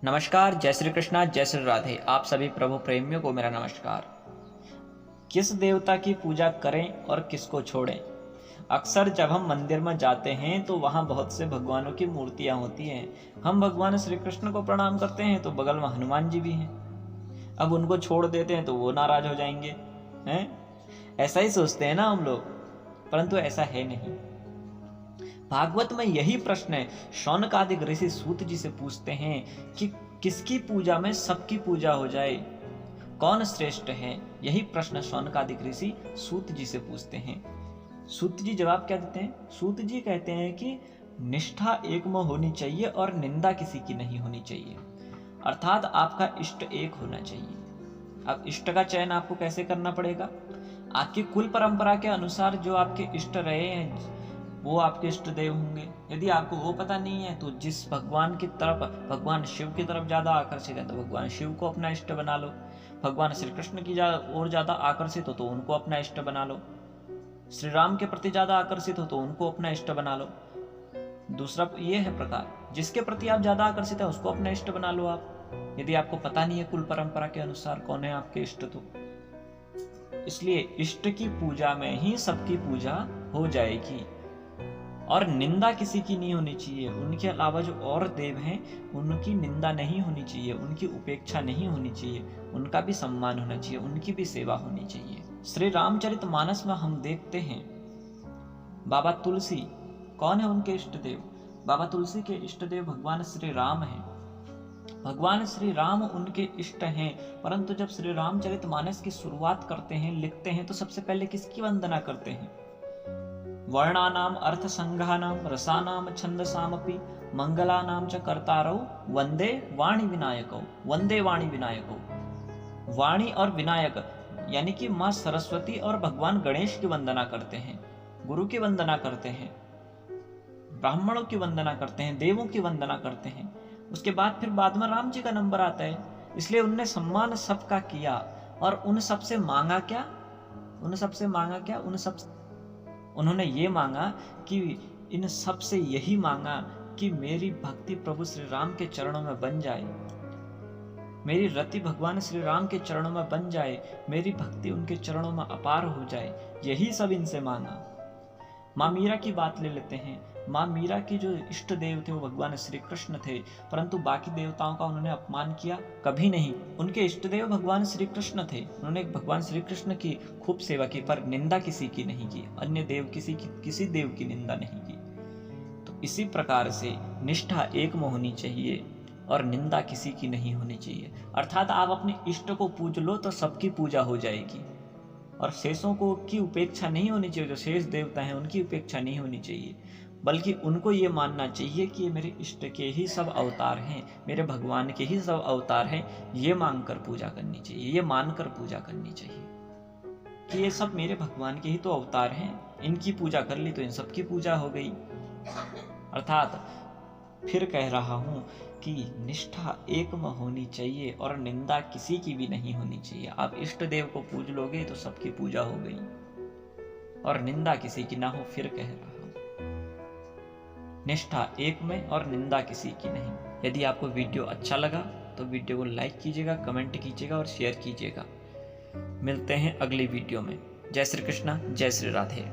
नमस्कार, जय श्री कृष्णा, जय श्री राधे। आप सभी प्रभु प्रेमियों को मेरा नमस्कार। किस देवता की पूजा करें और किसको छोड़ें? अक्सर जब हम मंदिर में जाते हैं तो वहाँ बहुत से भगवानों की मूर्तियाँ होती हैं। हम भगवान श्री कृष्ण को प्रणाम करते हैं तो बगल में हनुमान जी भी हैं। अब उनको छोड़ देते हैं तो वो नाराज हो जाएंगे, हैं? ऐसा ही सोचते हैं ना हम लोग, परंतु ऐसा है नहीं। भागवत में यही प्रश्न शौनकादिक ऋषि सूत जी से पूछते हैं कि किसकी पूजा में सबकी पूजा हो जाए, कौन श्रेष्ठ है। यही प्रश्न शौनकादिक ऋषि सूत जी से पूछते हैं। सूत जी जवाब क्या देते हैं? सूत जी कहते हैं कि निष्ठा एक में होनी चाहिए और निंदा किसी की नहीं होनी चाहिए। अर्थात आपका इष्ट एक होना चाहिए। अब इष्ट का चयन आपको कैसे करना पड़ेगा? आपकी कुल परंपरा के अनुसार जो आपके इष्ट रहे हैं वो आपके इष्ट देव होंगे। यदि आपको वो पता नहीं है तो जिस भगवान की तरफ, भगवान शिव की तरफ ज्यादा आकर्षित है तो भगवान शिव को अपना इष्ट बना लो। भगवान श्री कृष्ण की और ज्यादा आकर्षित हो तो उनको अपना इष्ट बना लो। श्री राम के प्रति ज्यादा आकर्षित हो तो उनको अपना इष्ट बना लो। दूसरा ये है प्रकार, जिसके प्रति आप ज्यादा आकर्षित है उसको अपना इष्ट बना लो आप, यदि आपको पता नहीं है कुल परंपरा के अनुसार कौन है आपके इष्ट। तो इसलिए इष्ट की पूजा में ही सबकी पूजा हो जाएगी और निंदा किसी की नहीं होनी चाहिए। उनके अलावा जो और देव हैं उनकी निंदा नहीं होनी चाहिए, उनकी उपेक्षा नहीं होनी चाहिए, उनका भी सम्मान होना चाहिए, उनकी भी सेवा होनी चाहिए। श्री रामचरितमानस में हम देखते हैं बाबा तुलसी कौन है उनके इष्ट देव? बाबा तुलसी के इष्ट देव भगवान श्री राम हैं। भगवान श्री राम उनके इष्ट हैं, परंतु जब श्री रामचरितमानस की शुरुआत करते हैं, लिखते हैं, तो सबसे पहले किसकी वंदना करते हैं? वर्णानाम अर्थसंघानाम रसानाम छंदसामपि मंगलानाम च कर्तारौ वंदे वाणी विनायकौ। वंदे वाणी विनायकौ, वाणी और विनायक यानी कि माँ सरस्वती और भगवान गणेश की वंदना करते हैं, गुरु की वंदना करते हैं, ब्राह्मणों की वंदना करते हैं, देवों की वंदना करते हैं। उसके बाद फिर बाद में राम जी का नंबर आता है। इसलिए उनने सम्मान सबका किया और उन सबसे मांगा क्या? उन्होंने ये मांगा कि इन सब से यही मांगा कि मेरी भक्ति प्रभु श्री राम के चरणों में बन जाए, मेरी रति भगवान श्री राम के चरणों में बन जाए, मेरी भक्ति उनके चरणों में अपार हो जाए। यही सब इनसे मांगा। माँ मीरा की बात ले लेते हैं। माँ मीरा की जो इष्ट देव थे वो भगवान श्री कृष्ण थे, परंतु बाकी देवताओं का उन्होंने अपमान किया? कभी नहीं। उनके इष्ट देव भगवान श्री कृष्ण थे, उन्होंने भगवान श्री कृष्ण की खूब सेवा की, पर निंदा किसी की नहीं की, अन्य देव किसी देव की निंदा नहीं की। तो इसी प्रकार से निष्ठा एक में होनी चाहिए और निंदा किसी की नहीं होनी चाहिए। अर्थात आप अपने इष्ट को पूज लो तो सबकी पूजा हो जाएगी और शेषों को की उपेक्षा नहीं होनी चाहिए। जो शेष देवता हैं उनकी उपेक्षा नहीं होनी चाहिए, बल्कि उनको ये मानना चाहिए कि ये मेरे इष्ट के ही सब अवतार हैं, मेरे भगवान के ही सब अवतार हैं। ये मांगकर पूजा करनी चाहिए, ये मानकर पूजा करनी चाहिए कि ये सब मेरे भगवान के ही तो अवतार हैं, इनकी पूजा कर ली तो इन सब की पूजा हो गई। अर्थात फिर कह रहा हूं कि निष्ठा एक में होनी चाहिए और निंदा किसी की भी नहीं होनी चाहिए। आप इष्ट देव को पूज लोगे तो सबकी पूजा हो गई और निंदा किसी की ना हो। फिर कह रहा हूं निष्ठा एक में और निंदा किसी की नहीं। यदि आपको वीडियो अच्छा लगा तो वीडियो को लाइक कीजिएगा, कमेंट कीजिएगा और शेयर कीजिएगा। मिलते हैं अगली वीडियो में। जय श्री कृष्णा, जय श्री राधे।